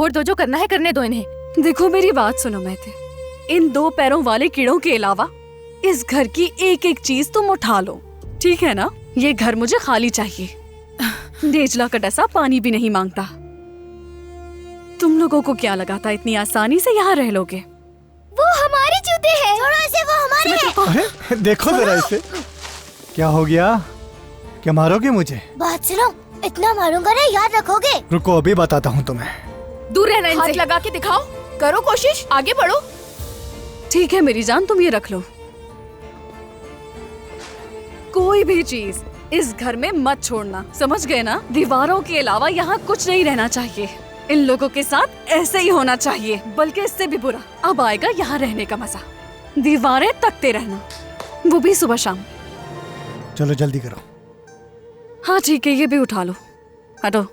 छोड़ दो, जो करना है करने दो इन्हें। देखो मेरी बात सुनो मैथे, इन 2 पैरों वाले कीड़ों के अलावा इस घर की एक एक चीज तुम उठा लो, ठीक है ना? ये घर मुझे खाली चाहिए। नेजला का डसा पानी भी नहीं मांगता। तुम लोगों को क्या लगा था इतनी आसानी से यहाँ रह लोगे? वो हमारे जूते हैं। छोड़ो इसे, वो हमारे हैं। अरे देखो जरा इसे, क्या हो गया? क्या मारोगे मुझे? बात सुनो, इतना मारूंगा ना, याद रखोगे? रुको अभी बताता हूँ तुम्हें। दूर रहना इनसे। हाथ लगा के दिखाओ, करो कोशिश, आगे बढ़ो। ठीक है मेरी जान, तुम ये रख लो। कोई भी चीज इस घर में मत छोड़ना, समझ गए ना? दीवारों के अलावा यहाँ कुछ नहीं रहना चाहिए। इन लोगों के साथ ऐसे ही होना चाहिए, बल्कि इससे भी बुरा। अब आएगा यहाँ रहने का मजा। दीवारें तकते रहना, वो भी सुबह शाम। चलो जल्दी करो। हाँ ठीक है, ये भी उठा लो। हटो।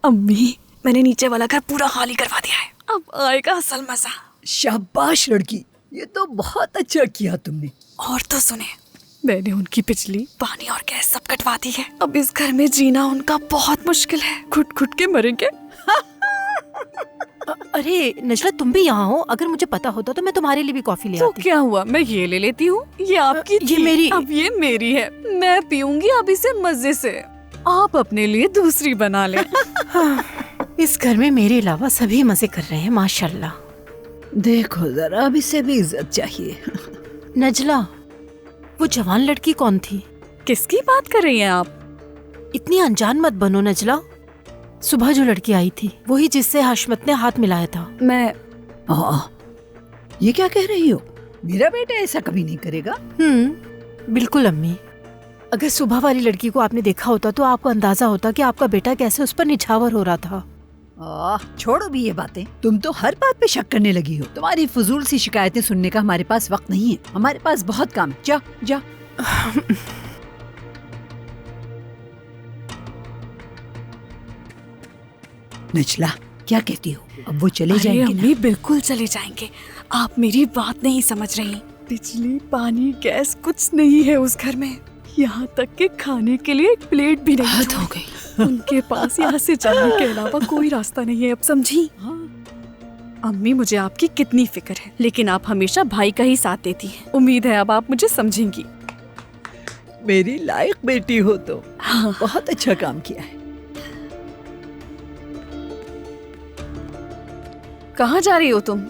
अम्मी, मैंने नीचे वाला घर पूरा खाली करवा दिया है। अब आएगा असल मजा। शाबाश लड़की, ये तो बहुत अच्छा किया तुमने। और तो सुने, मैंने उनकी बिजली, पानी और गैस सब कटवा दी है। अब इस घर में जीना उनका बहुत मुश्किल है। घुट घुट के मरेंगे। अरे नजला, तुम भी यहाँ हो? अगर मुझे पता होता तो मैं तुम्हारे लिए भी कॉफी ले तो आती। क्या हुआ, मैं ये ले लेती हूँ। ये आपकी ये थी, मेरी। अब ये मेरी है। मैं पीऊंगी अब इसे मजे से। आप अपने लिए दूसरी बना लें। इस घर में मेरे अलावा सभी मजे कर रहे हैं, माशाल्लाह। देखो जरा, अब इसे भी इज्जत चाहिए। नजला, वो जवान लड़की कौन थी? किसकी बात कर रही हैं आप? इतनी अनजान मत बनो नजला। सुबह जो लड़की आई थी, वही जिससे हाशमत ने हाथ मिलाया था। मैं ये क्या कह रही हो? मेरा बेटा ऐसा कभी नहीं करेगा। बिल्कुल अम्मी। अगर सुबह वाली लड़की को आपने देखा होता तो आपको अंदाजा होता कि आपका बेटा कैसे उस पर निछावर हो रहा था। छोड़ो भी ये बातें। तुम तो हर बात पे शक करने लगी हो। तुम्हारी फजूल सी शिकायतें सुनने का हमारे पास वक्त नहीं है। हमारे पास बहुत काम है। जा जा। नचला, क्या कहती हो? अब वो चले अरे जाएंगे ना? अम्मी, बिल्कुल चले जाएंगे। आप मेरी बात नहीं समझ रही। बिजली, पानी, गैस कुछ नहीं है उस घर में। यहाँ तक कि खाने के लिए एक प्लेट भी नहीं। हद हो गई। उनके पास यहाँ से जाने के अलावा कोई रास्ता नहीं है। अब समझी? अम्मी, मुझे आपकी कितनी फिक्र है, लेकिन आप हमेशा भाई का ही साथ देती हैं। उम्मीद है अब आप मुझे समझेंगी। मेरी लायक बेटी हो तो। बहुत अच्छा काम किया है। कहाँ जा रही हो तुम?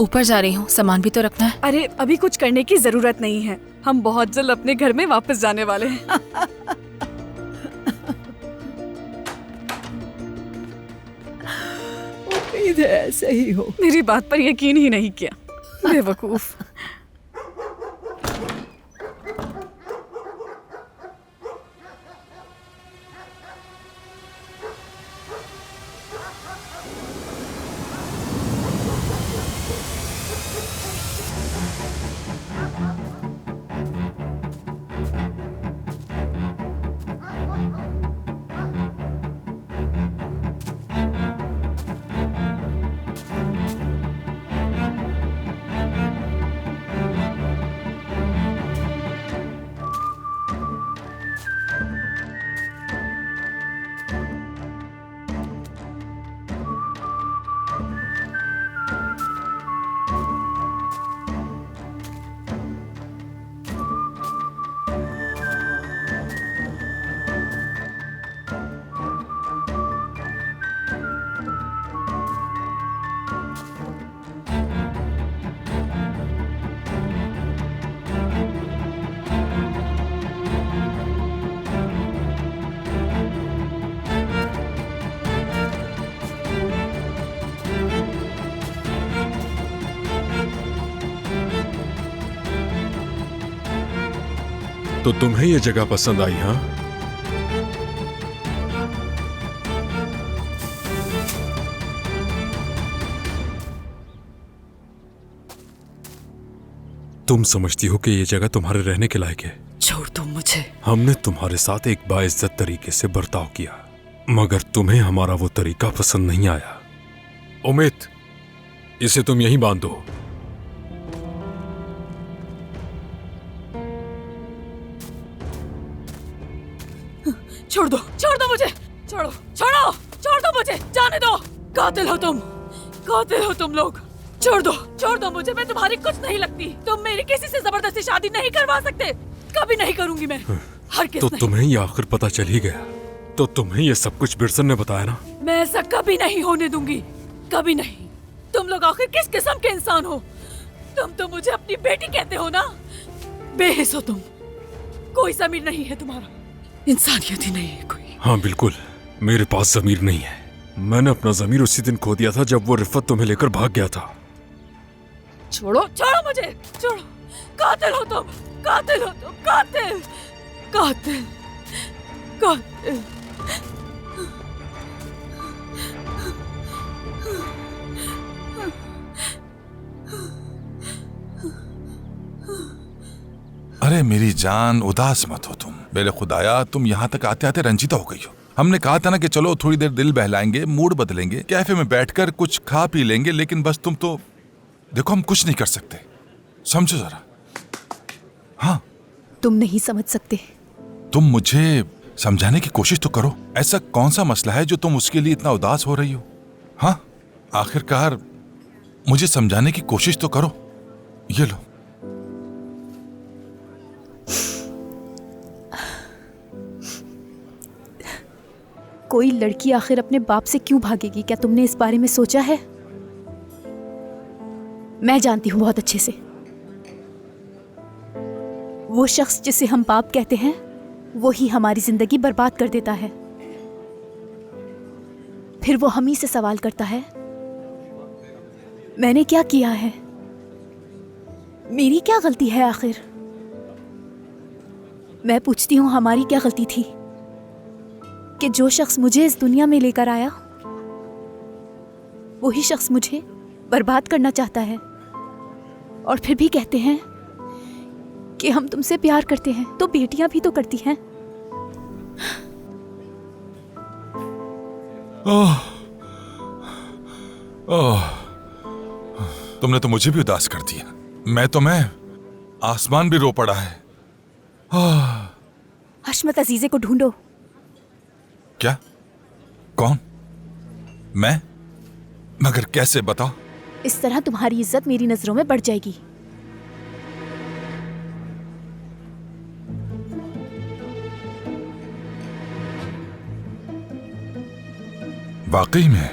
ऊपर जा रही हूँ, सामान भी तो रखना है। अरे अभी कुछ करने की जरूरत नहीं है। हम बहुत जल्द अपने घर में वापस जाने वाले हैं। उम्मीद है ऐसे ही हो। मेरी बात पर यकीन ही नहीं किया, बेवकूफ। तो तुम्हें ये जगह पसंद आई? हाँ, तुम समझती हो कि ये जगह तुम्हारे रहने के लायक है? छोड़ दो मुझे। हमने तुम्हारे साथ एक बाइज्जत तरीके से बर्ताव किया, मगर तुम्हें हमारा वो तरीका पसंद नहीं आया। उम्मीद, इसे तुम यहीं बांध दो। छोड़ दो मुझे, छोड़ दो मुझे, जाने दो। कातिल हो तुम लोग। छोड़ दो मुझे, मैं तुम्हारी कुछ नहीं लगती। तुम मेरी किसी से जबरदस्ती शादी नहीं करवा सकते, कभी नहीं करूंगी मैं। तो तुम्हें ये आखिर पता चल ही गया, तो तुम्हें ये सब कुछ बिरसन ने बताया ना? मैं ऐसा कभी नहीं होने दूंगी, कभी नहीं। तुम लोग आखिर किस किस्म के इंसान हो? तुम तो मुझे अपनी बेटी कहते हो ना? बेहिस हो तुम, कोई ज़मीर नहीं है तुम्हारा, इंसानियत ही नहीं है कोई। हाँ बिल्कुल, मेरे पास ज़मीर नहीं है। मैंने अपना ज़मीर उसी दिन खो दिया था जब वो रिफत तुम्हें लेकर भाग गया था। छोड़ो मुझे, छोड़ो। कातिल हो तुम, कातिल। अरे मेरी जान, उदास मत हो तुम। मेरे खुदाया, तुम यहाँ तक आते आते रंजीदा हो गई हो। हमने कहा था ना कि चलो थोड़ी देर दिल बहलाएंगे, मूड बदलेंगे, कैफे में बैठकर कुछ खा पी लेंगे, लेकिन बस तुम तो देखो, हम कुछ नहीं कर सकते, समझो जरा। हाँ, तुम नहीं समझ सकते। तुम मुझे समझाने की कोशिश तो करो। ऐसा कौन सा मसला है जो तुम उसके लिए इतना उदास हो रही हो? हाँ, आखिरकार मुझे समझाने की कोशिश तो करो। ये लो। कोई लड़की आखिर अपने बाप से क्यों भागेगी? क्या तुमने इस बारे में सोचा है? मैं जानती हूं बहुत अच्छे से। वो शख्स जिसे हम बाप कहते हैं, वो ही हमारी जिंदगी बर्बाद कर देता है। फिर वो हम ही से सवाल करता है, मैंने क्या किया है? मेरी क्या गलती है आखिर? मैं पूछती हूं, हमारी क्या गलती थी कि जो शख्स मुझे इस दुनिया में लेकर आया, वही शख्स मुझे बर्बाद करना चाहता है। और फिर भी कहते हैं कि हम तुमसे प्यार करते हैं, तो बेटियां भी तो करती हैं। तुमने तो मुझे भी उदास कर दिया। मैं आसमान भी रो पड़ा है। हशमत अजीजे को ढूंढो। क्या? कौन? मैं? मगर कैसे, बताओ। इस तरह तुम्हारी इज्जत मेरी नजरों में बढ़ जाएगी। वाकई में?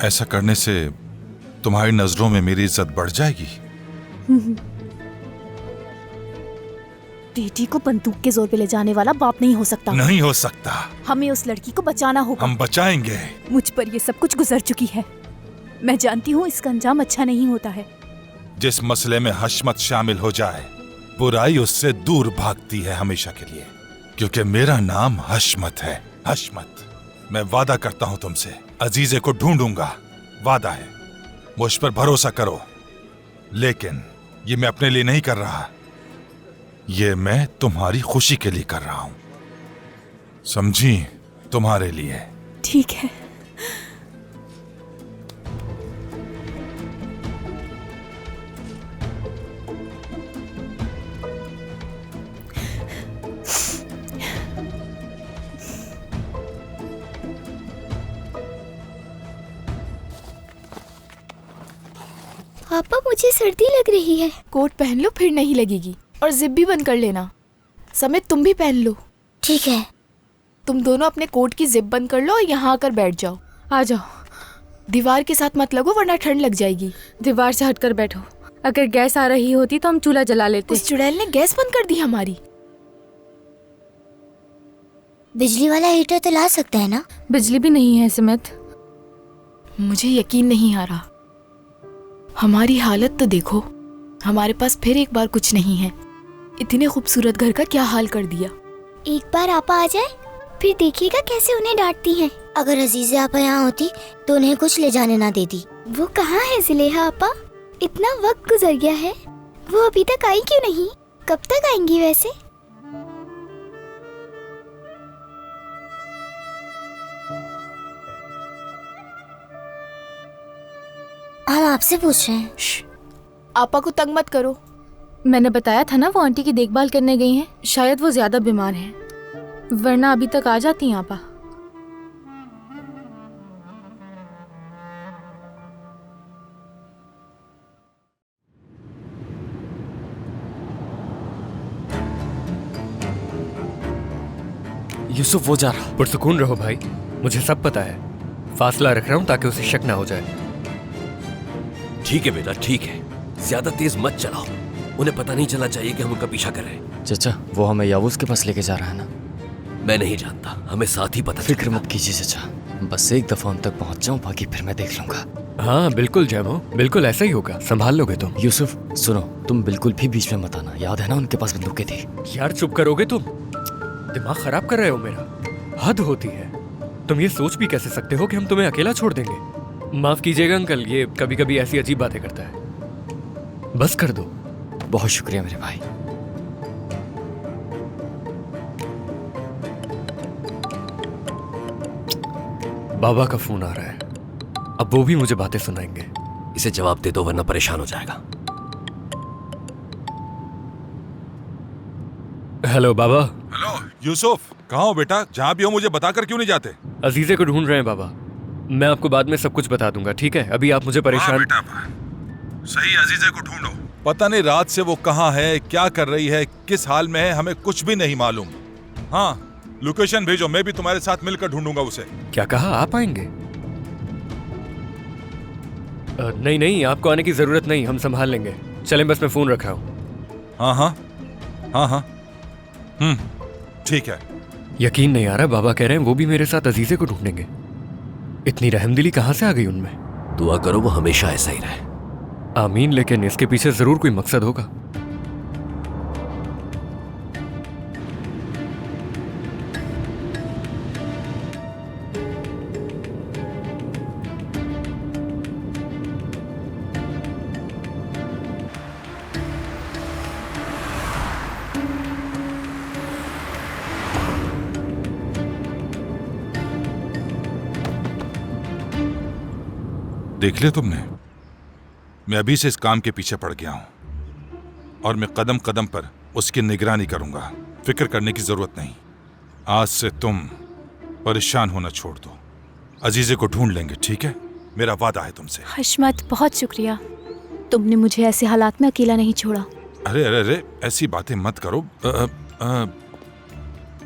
ऐसा करने से तुम्हारी नजरों में मेरी इज्जत बढ़ जाएगी? बेटी को बंदूक के जोर पे ले जाने वाला बाप नहीं हो सकता। नहीं हो सकता। हमें उस लड़की को बचाना होगा। हम बचाएंगे। मुझ पर ये सब कुछ गुजर चुकी है। मैं जानती हूँ इसका अंजाम अच्छा नहीं होता है। जिस मसले में हशमत शामिल हो जाए, बुराई उससे दूर भागती है हमेशा के लिए, क्योंकि मेरा नाम हशमत है। हशमत। मैं वादा करता हूँ तुमसे, अजीजे को ढूंढूंगा, वादा है, मुझ पर भरोसा करो। लेकिन ये मैं अपने लिए नहीं कर रहा, ये मैं तुम्हारी खुशी के लिए कर रहा हूं, समझी? तुम्हारे लिए। ठीक है। पापा, मुझे सर्दी लग रही है। कोट पहन लो, फिर नहीं लगेगी। और जिप भी बंद कर लेना। समेत तुम भी पहन लो। ठीक है। तुम दोनों अपने कोट की जिप बंद कर लो और यहाँ आकर बैठ जाओ। आ जाओ। दीवार के साथ मत लगो वरना ठंड लग जाएगी। दीवार से हटकर बैठो। अगर गैस आ रही होती तो हम चूल्हा जला लेते। उस चुड़ैल ने गैस बंद कर दी हमारी। बिजली वाला हीटर तो ला सकता है ना? बिजली भी नहीं है समेत। मुझे यकीन नहीं आ रहा। हमारी हालत तो देखो, हमारे पास फिर एक बार कुछ नहीं है। इतने खूबसूरत घर का क्या हाल कर दिया। एक बार आपा आ जाए, फिर देखिएगा कैसे उन्हें डांटती हैं। अगर अजीज़ा आपा यहाँ होती तो उन्हें कुछ ले जाने ना देती। वो कहाँ है ज़ुलेहा आपा? इतना वक्त गुजर गया है, वो अभी तक आई क्यों नहीं? कब तक आएंगी वैसे? हम आपसे पूछ रहे हैं। आपा को तंग मत करो। मैंने बताया था ना वो आंटी की देखभाल करने गई हैं। शायद वो ज्यादा बीमार हैं, वरना अभी तक आ जाती हैं आपा। यूसुफ वो जा रहा। पुरसुकून रहो भाई, मुझे सब पता है। फासला रख रहा हूँ ताकि उसे शक ना हो जाए। ठीक है बेटा, ठीक है, ज्यादा तेज मत चलाओ, उन्हें पता नहीं चलना चाहिए कि हम उनका पीछा कर रहे हैं। चाचा, वो हमें यावूस के पास लेके जा रहा है ना? मैं नहीं जानता, हमें साथ ही पता। फिक्र मत कीजिए चाचा, बस एक दफा उन तक पहुंच जाऊं, बाकी फिर मैं देख लूंगा। हाँ बिल्कुल जैमो, बिल्कुल ऐसा ही होगा, संभाल लोगे तुम। यूसुफ सुनो, तुम बिल्कुल भी बीच में मत आना, याद है ना उनके पास बंदूकें थी। यार चुप करोगे तुम? दिमाग खराब कर रहे हो मेरा, हद होती है। तुम ये सोच भी कैसे सकते हो कि हम तुम्हें अकेला छोड़ देंगे? माफ कीजिएगा अंकल, ये कभी कभी ऐसी अजीब बातें करता है। बस कर दो। बहुत शुक्रिया मेरे भाई। बाबा का फोन आ रहा है, अब वो भी मुझे बातें सुनाएंगे। इसे जवाब दे दो वरना परेशान हो जाएगा। हेलो बाबा। हेलो यूसुफ, कहाँ हो बेटा? जहाँ भी हो मुझे बताकर क्यों नहीं जाते? अजीजे को ढूंढ रहे हैं बाबा, मैं आपको बाद में सब कुछ बता दूंगा, ठीक है? अभी आप मुझे परेशान। बेटा, सही अजीजे को ढूंढो। पता नहीं रात से वो कहाँ है, क्या कर रही है, किस हाल में है, हमें कुछ भी नहीं मालूम। हाँ, लोकेशन भेजो, मैं भी तुम्हारे साथ मिलकर ढूंढूंगा उसे। क्या कहा, आप आएंगे? नहीं नहीं, आपको आने की जरूरत नहीं, हम संभाल लेंगे। चलें, बस मैं फोन रख रहा हूँ। हाँ हाँ हाँ हाँ, ठीक है। यकीन नहीं आ रहा, बाबा कह रहे हैं वो भी मेरे साथ अजीजे को ढूंढेंगे। इतनी रहमदिली कहाँ से आ गई उनमें? दुआ करो वो हमेशा ऐसा ही रहे। आमीन, लेकिन इसके पीछे जरूर कोई मकसद होगा। देख लिया तुमने? मैं अभी से इस काम के पीछे पड़ गया हूं और मैं कदम कदम पर उसकी निगरानी करूंगा। फिक्र करने की जरूरत नहीं। आज से तुम परेशान होना छोड़ दो। अजीजे को ढूंढ लेंगे, ठीक है? मेरा वादा है तुमसे। हशमत, बहुत शुक्रिया, तुमने मुझे ऐसे हालात में अकेला नहीं छोड़ा। अरे अरे अरे, ऐसी बातें मत करो।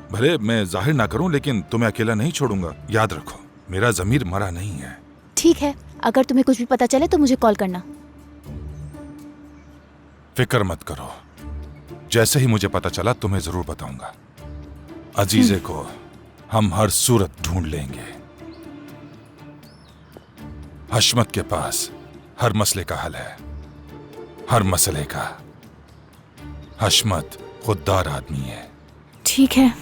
भले मैं जाहिर ना करूं, लेकिन तुम्हें अकेला नहीं छोड़ूंगा। याद रखो, मेरा जमीर मरा नहीं है। ठीक है, अगर तुम्हें कुछ भी पता चले तो मुझे कॉल करना। फिक्र मत करो, जैसे ही मुझे पता चला तुम्हें जरूर बताऊंगा। अजीजे को हम हर सूरत ढूंढ लेंगे। हशमत के पास हर मसले का हल है, हर मसले का। हशमत खुददार आदमी है। ठीक है।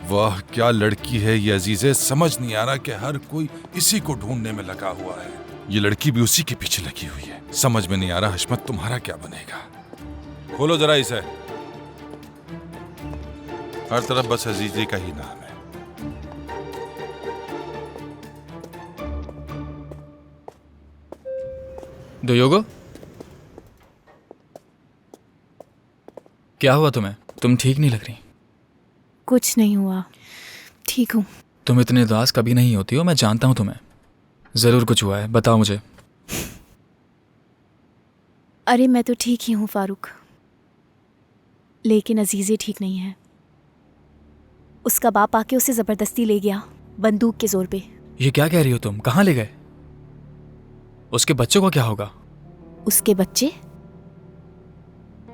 वाह, क्या लड़की है ये अजीजे। समझ नहीं आ रहा कि हर कोई इसी को ढूंढने में लगा हुआ है। ये लड़की भी उसी के पीछे लगी हुई है। समझ में नहीं आ रहा हशमत तुम्हारा क्या बनेगा। खोलो जरा इसे, हर तरफ बस अजीजे का ही नाम है। दोयोगो, क्या हुआ तुम्हें? तुम ठीक नहीं लग रही। कुछ नहीं हुआ, ठीक हूँ। तुम इतने उदास कभी नहीं होती हो, मैं जानता हूँ तुम्हें। जरूर कुछ हुआ है, बताओ मुझे। अरे मैं तो ठीक ही हूँ फारूक, लेकिन अजीजे ठीक नहीं है। उसका बाप आके उसे जबरदस्ती ले गया, बंदूक के जोर पे। ये क्या कह रही हो तुम? कहाँ ले गए? उसके बच्चों का क्या होगा? उसके बच्चे?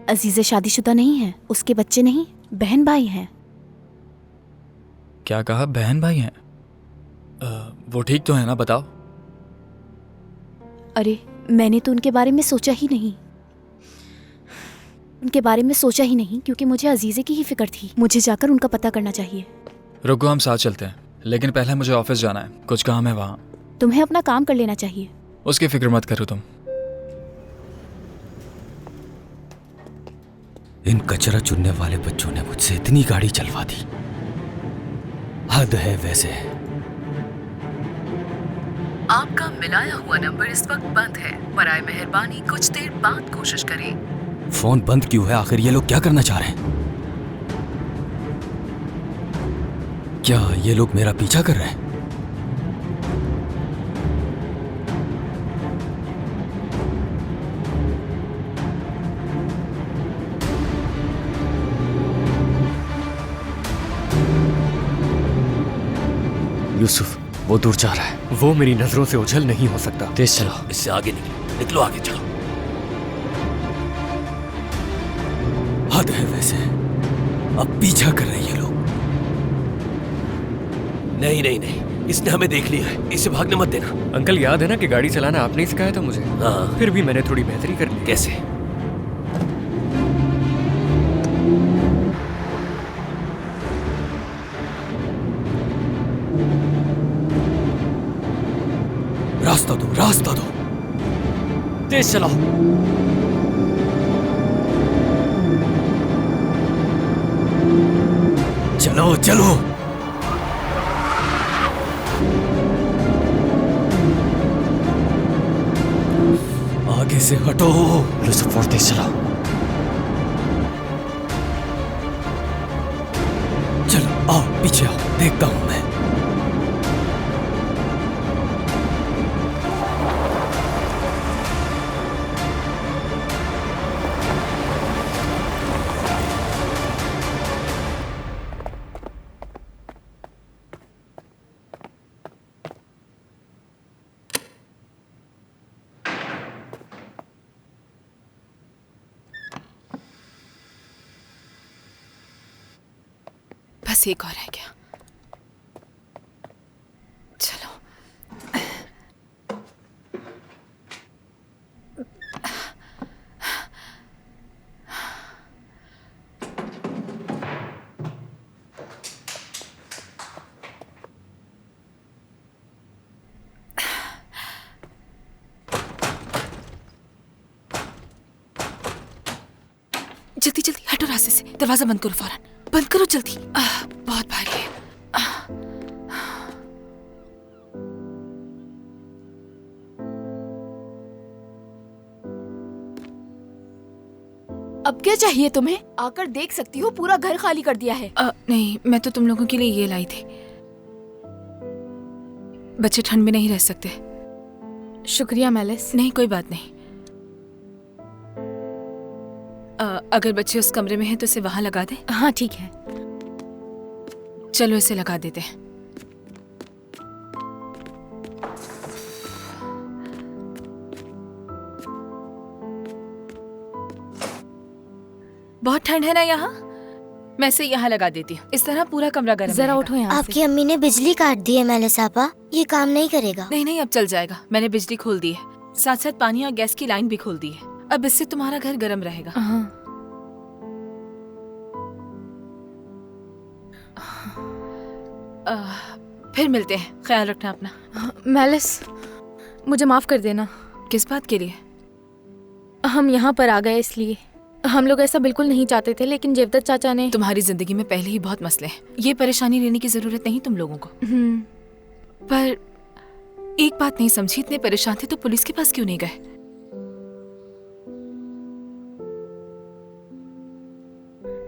अजीजे शादीशुदा नहीं है, उसके बच्चे नहीं, बहन भाई हैं। क्या कहा? बहन भाई हैं? वो ठीक तो है ना? बताओ। अरे मैंने तो उनके बारे में सोचा ही नहीं। उनके बारे में सोचा ही नहीं क्योंकि मुझे अजीज़े की ही फिक्र थी। मुझे जाकर उनका पता करना चाहिए। रुको, हम साथ चलते हैं, लेकिन पहले मुझे ऑफिस जाना है, कुछ काम है वहाँ। तुम्हें अपना काम कर लेना चाहिए। उसकी फिक्र मत करो तुम। इन कचरा चुनने वाले बच्चों ने मुझसे इतनी गाड़ी चलवा दी, हद है वैसे। आपका मिलाया हुआ नंबर इस वक्त बंद है, बराए मेहरबानी कुछ देर बाद कोशिश करें। फोन बंद क्यों है? आखिर ये लोग क्या करना चाह रहे हैं? क्या ये लोग मेरा पीछा कर रहे हैं? यूसुफ, वो दूर जा रहा है। वो मेरी नजरों से ओझल नहीं हो सकता। तेज चलो। इससे आगे निकलो, निकलो आगे चलो। हद है वैसे, अब पीछा कर रहे हैं ये लोग। नहीं नहीं नहीं, इसने हमें देख लिया है, इसे भागने मत देना। अंकल, याद है ना कि गाड़ी चलाना आपने ही सिखाया था मुझे? हाँ। फिर भी मैंने थोड़ी बेहतरी कर ली। कैसे? रास्ता दो, रास्ता दो। तेज चलाओ। चलो चलो। आगे से हटो। यूसुफ, और तेज चलाओ। चलो आओ, पीछे आओ, देखता हूं मैं। बस एक और है क्या? चलो। जल्दी जल्दी हटो रास्ते से, दरवाजा बंद करो फौरन, बंद करो जल्दी। बहुत भारी है। अब क्या चाहिए तुम्हें? आकर देख सकती हो, पूरा घर खाली कर दिया है। नहीं, मैं तो तुम लोगों के लिए ये लाई थी। बच्चे ठंड में नहीं रह सकते। शुक्रिया मेलिस। नहीं, कोई बात नहीं। अगर बच्चे उस कमरे में हैं तो इसे वहां लगा दे। हाँ ठीक है। चलो इसे लगा देते हैं। बहुत ठंड है ना यहाँ, मैं इसे यहाँ लगा देती हूँ। इस तरह पूरा कमरा गर्म जरा उठो यहाँ से। आपकी अम्मी ने बिजली काट दी है मेलिस आपा, ये काम नहीं करेगा। नहीं नहीं, अब चल जाएगा। मैंने बिजली खोल दी है, साथ साथ पानी और गैस की लाइन भी खोल दी है। अब इससे तुम्हारा घर गर्म रहेगा। फिर मिलते हैं, ख्याल रखना अपना। मेलिस, मुझे माफ कर देना। किस बात के लिए? हम यहाँ पर आ गए इसलिए। हम लोग ऐसा बिल्कुल नहीं चाहते थे, लेकिन जेवदत चाचा ने। तुम्हारी जिंदगी में पहले ही बहुत मसले हैं, ये परेशानी लेने की जरूरत नहीं तुम लोगों को। पर एक बात नहीं समझी, इतने परेशान थे तो पुलिस के पास क्यों नहीं गए?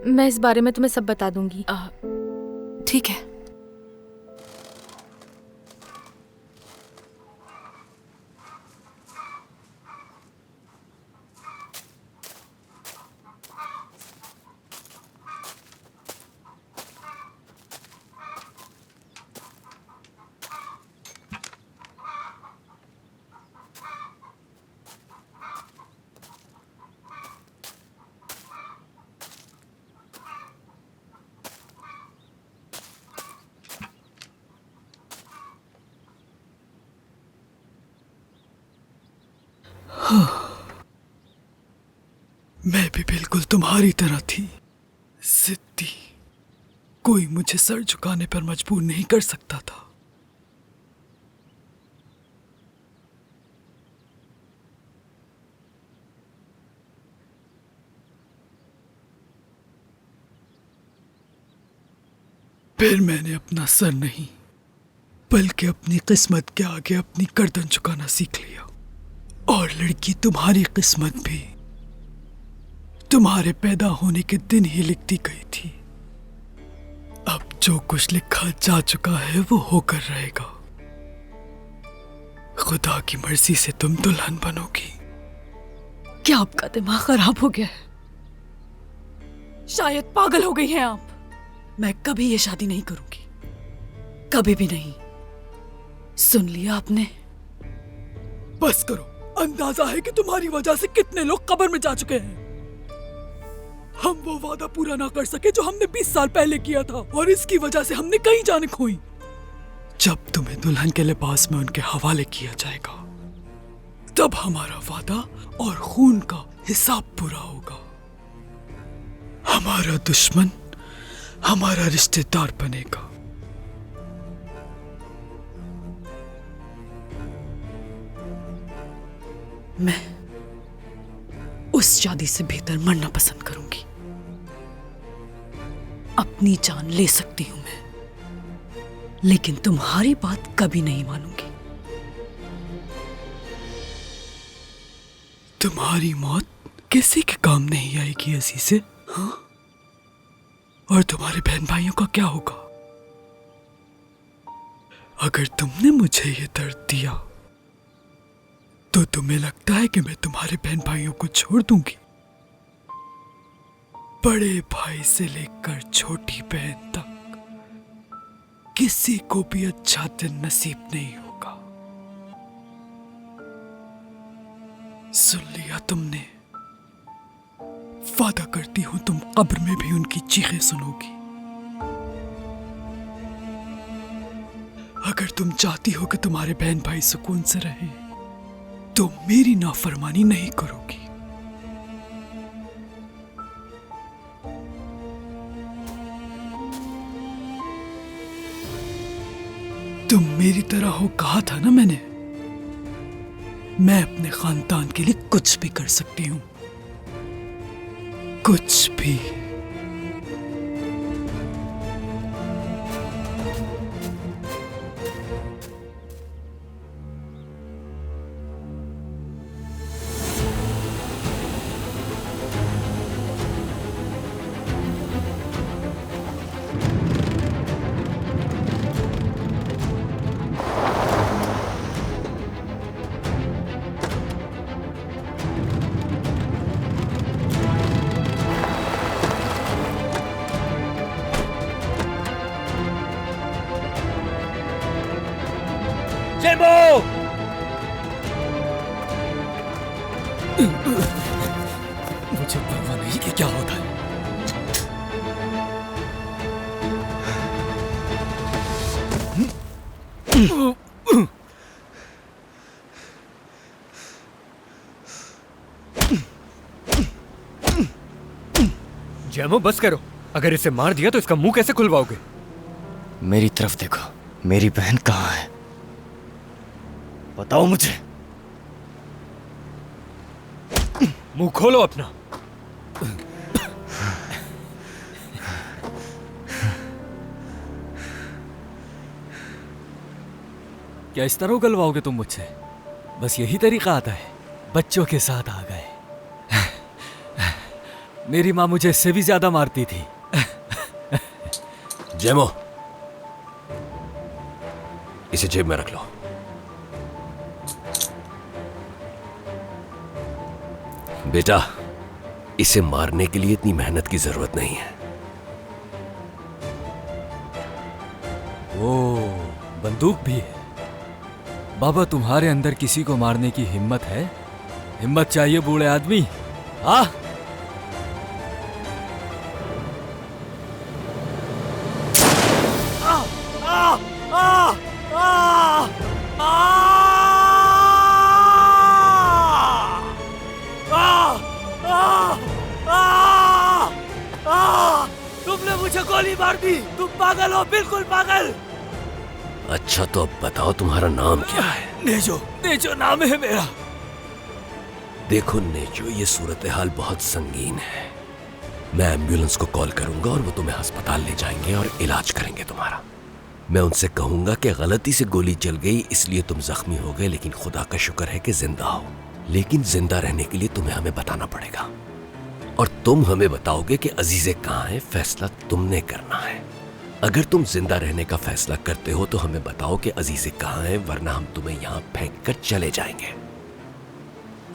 मैं इस बारे में तुम्हें सब बता दूंगी। ठीक है। मैं भी बिल्कुल तुम्हारी तरह थी, जिद्दी। कोई मुझे सर झुकाने पर मजबूर नहीं कर सकता था। फिर मैंने अपना सर नहीं बल्कि अपनी किस्मत के आगे अपनी गर्दन झुकाना सीख लिया। और लड़की, तुम्हारी किस्मत भी तुम्हारे पैदा होने के दिन ही लिखती गई थी। अब जो कुछ लिखा जा चुका है वो होकर रहेगा। खुदा की मर्जी से तुम दुल्हन बनोगी। क्या आपका दिमाग खराब हो गया है? शायद पागल हो गई हैं आप। मैं कभी ये शादी नहीं करूंगी, कभी भी नहीं। सुन लिया आपने? बस करो। अंदाजा है कि तुम्हारी वजह से कितने लोग कब्र में जा चुके हैं। हम वो वादा पूरा ना कर सके जो हमने 20 साल पहले किया था, और इसकी वजह से हमने कई जाने खोई। जब तुम्हें दुल्हन के लिबास में उनके हवाले किया जाएगा, तब हमारा वादा और खून का हिसाब पूरा होगा। हमारा दुश्मन हमारा रिश्तेदार बनेगा। मैं उस शादी से बेहतर मरना पसंद करूंगी। अपनी जान ले सकती हूं मैं, लेकिन तुम्हारी बात कभी नहीं मानूंगी। तुम्हारी मौत किसी के काम नहीं आएगी अजीज़े। हाँ? और तुम्हारे बहन भाइयों का क्या होगा? अगर तुमने मुझे ये दर्द दिया तो तुम्हें लगता है कि मैं तुम्हारे बहन भाइयों को छोड़ दूंगी? बड़े भाई से लेकर छोटी बहन तक किसी को भी अच्छा दिन नसीब नहीं होगा। सुन लिया तुमने? वादा करती हूं तुम कब्र में भी उनकी चीखें सुनोगी। अगर तुम चाहती हो कि तुम्हारे बहन भाई सुकून से रहें, तो मेरी नाफरमानी नहीं करोगी। तुम मेरी तरह हो, कहा था ना मैंने। मैं अपने खानदान के लिए कुछ भी कर सकती हूं, कुछ भी। मुझे परवाह नहीं कि क्या होता है। जैमो, बस करो। अगर इसे मार दिया तो इसका मुंह कैसे खुलवाओगे? मेरी तरफ देखो, मेरी बहन कहाँ है? बताओ मुझे। मुंह खोलो अपना। क्या इस तरह उगलवाओगे तुम मुझसे? बस यही तरीका आता है? बच्चों के साथ आ गए। मेरी माँ मुझे इससे भी ज्यादा मारती थी। जैमो, इसे जेब में रख लो। बेटा, इसे मारने के लिए इतनी मेहनत की जरूरत नहीं है। ओ, बंदूक भी है। बाबा, तुम्हारे अंदर किसी को मारने की हिम्मत है? हिम्मत चाहिए बूढ़े आदमी। आ दी। तुम पागल हो, बिल्कुल पागल। अच्छा तो अब बताओ तुम्हारा नाम क्या है? नेजो, नेजो नाम है मेरा। देखो नेजो, ये सूरत हाल बहुत संगीन है। मैं एम्बुलेंस को कॉल करूंगा और वो तुम्हें अस्पताल ले जाएंगे और इलाज करेंगे तुम्हारा। मैं उनसे कहूंगा कि गलती से गोली चल गई इसलिए तुम जख्मी हो गए, लेकिन खुदा का शुक्र है कि जिंदा हो। लेकिन जिंदा रहने के लिए तुम्हें हमें बताना पड़ेगा और तुम हमें बताओगे कि अजीजे कहाँ है। फैसला तुमने करना है। अगर तुम जिंदा रहने का फैसला करते हो तो हमें बताओ कि अजीजे कहाँ है, वरना हम तुम्हें यहाँ फेंक कर चले जाएंगे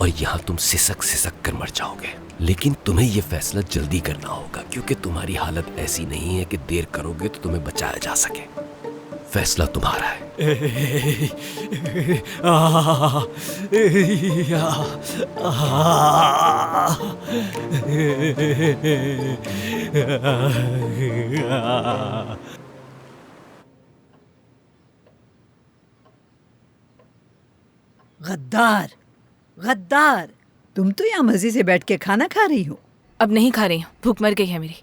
और यहाँ तुम सिसक सिसक कर मर जाओगे। लेकिन तुम्हें ये फैसला जल्दी करना होगा क्योंकि तुम्हारी हालत ऐसी नहीं है कि देर करोगे तो तुम्हें बचाया जा सके। फैसला तुम्हारा है। गद्दार, गद्दार, तुम तो यहाँ मजे से बैठ के खाना खा रही हो। अब नहीं खा रही हूँ, भूख मर गई है मेरी।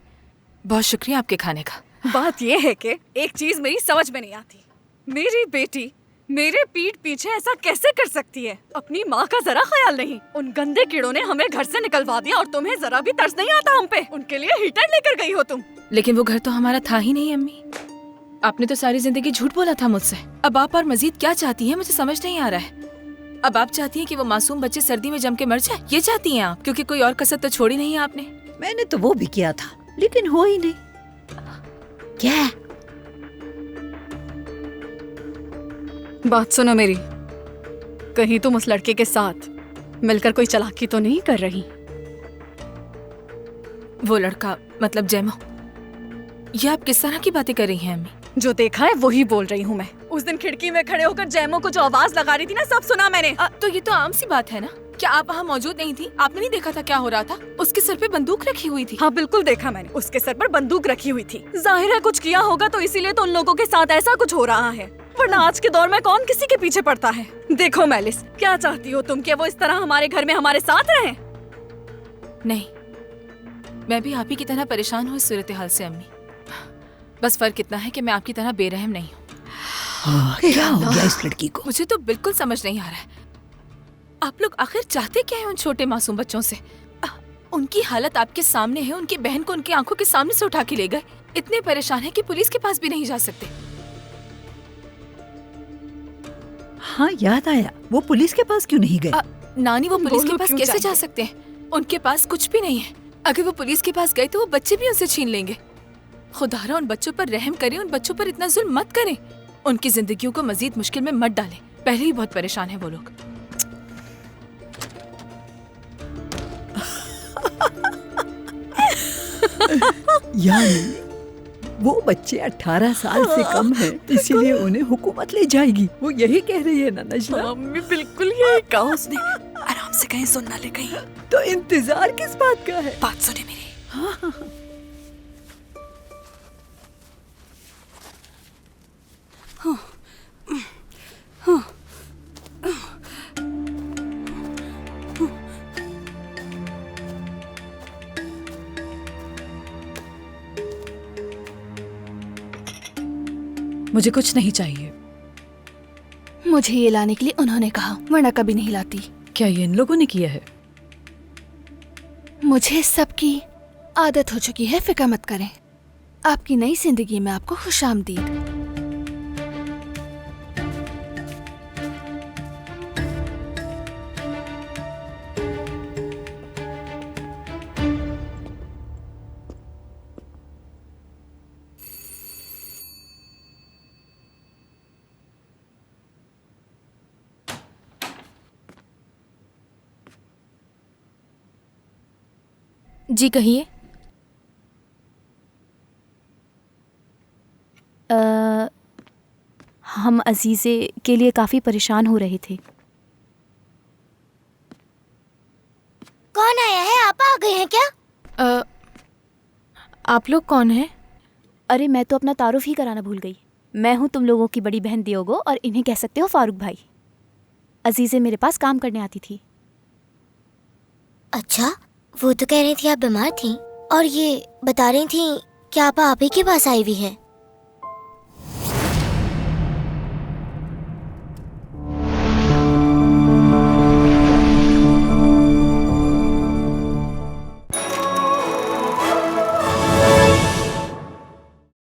बहुत शुक्रिया आपके खाने का। बात ये है कि एक चीज मेरी समझ में नहीं आती। मेरी बेटी मेरे पीठ पीछे ऐसा कैसे कर सकती है? अपनी माँ का जरा ख्याल नहीं। उन गंदे कीड़ों ने हमें घर से निकलवा दिया और तुम्हें जरा भी तरस नहीं आता हम पे। उनके लिए हीटर लेकर गई हो तुम। लेकिन वो घर तो हमारा था ही नहीं अम्मी। आपने तो सारी जिंदगी झूठ बोला था मुझसे। अब आप और मजीद क्या चाहती हैं मुझे समझ नहीं आ रहा है। अब आप चाहती हैं कि वो मासूम बच्चे सर्दी में जम के मर जाए? ये चाहती हैं आप? क्योंकि कोई और कसर तो छोड़ी नहीं है आपने। मैंने तो वो भी किया था लेकिन हो ही नहीं। क्या? बात सुनो मेरी, कहीं तुम उस लड़के के साथ मिलकर कोई चालाकी तो नहीं कर रही? वो लड़का मतलब जैमो? ये आप किस तरह की बातें कर रही हैं अम्मी? जो देखा है वही बोल रही हूँ मैं। उस दिन खिड़की में खड़े होकर जैमो को जो आवाज लगा रही थी ना, सब सुना मैंने। तो ये तो आम सी बात है ना। क्या आप वहाँ मौजूद नहीं थी? आपने नहीं देखा था क्या हो रहा था? उसके सर पे बंदूक रखी हुई थी। हाँ बिल्कुल देखा मैंने, उसके सर पर बंदूक रखी हुई थी। जाहिर है कुछ किया होगा तो इसीलिए तो उन लोगों के साथ ऐसा कुछ हो रहा है, वरना आज के दौर में कौन किसी के पीछे पड़ता है। देखो मेलिस, क्या चाहती हो तुम कि वो इस तरह हमारे घर में हमारे साथ रहें? नहीं, मैं भी आप ही की तरह परेशान हूँ इस सूरत हाल से अम्मी। बस फर्क इतना है कि मैं आपकी तरह बेरहम नहीं हूँ। क्या हो गया इस लड़की को? मुझे तो बिल्कुल समझ नहीं आ रहा है। आप लोग आखिर चाहते क्या है उन छोटे मासूम बच्चों से? उनकी हालत आपके सामने है। उनकी बहन को उनकी आंखों के सामने से उठा के ले गए। इतने परेशान है कि पुलिस के पास भी नहीं जा सकते। हाँ याद आया, वो पुलिस के पास क्यों नहीं गए? नानी, वो पुलिस के पास कैसे जा सकते हैं? उनके पास कुछ भी नहीं है। अगर वो पुलिस के पास गए तो वो बच्चे भी उनसे छीन लेंगे। खुदारा उन बच्चों पर रहम करें, उन बच्चों पर इतना जुल्म मत करें। उनकी जिंदगियों को मजीद मुश्किल में मत डालें। पहले ही बहुत परेशान है वो लोग। यानी वो बच्चे 18 साल से कम हैं, इसीलिए उन्हें हुकूमत ले जाएगी। वो यही कह रही है ना नजला? मम्मी बिल्कुल यही कहा उसने। आराम से कहीं सुन ना ले कहीं। तो इंतजार किस बात का है? बात सुने मेरी। हाँ। मुझे कुछ नहीं चाहिए। मुझे ये लाने के लिए उन्होंने कहा, वरना कभी नहीं लाती। क्या ये इन लोगों ने किया है? मुझे सबकी आदत हो चुकी है, फिक्र मत करें। आपकी नई जिंदगी में आपको खुशामदीद। जी कहिए। हम अजीज़े के लिए काफ़ी परेशान हो रहे थे। कौन आया है? आप आ गए हैं क्या? आप लोग कौन हैं? अरे मैं तो अपना तारुफ ही कराना भूल गई। मैं हूँ तुम लोगों की बड़ी बहन दियोगो और इन्हें कह सकते हो फारूक भाई। अजीज़े मेरे पास काम करने आती थी। अच्छा, वो तो कह रही थी आप बीमार थी और ये बता रही थी क्या आप ही के पास आई हुई है?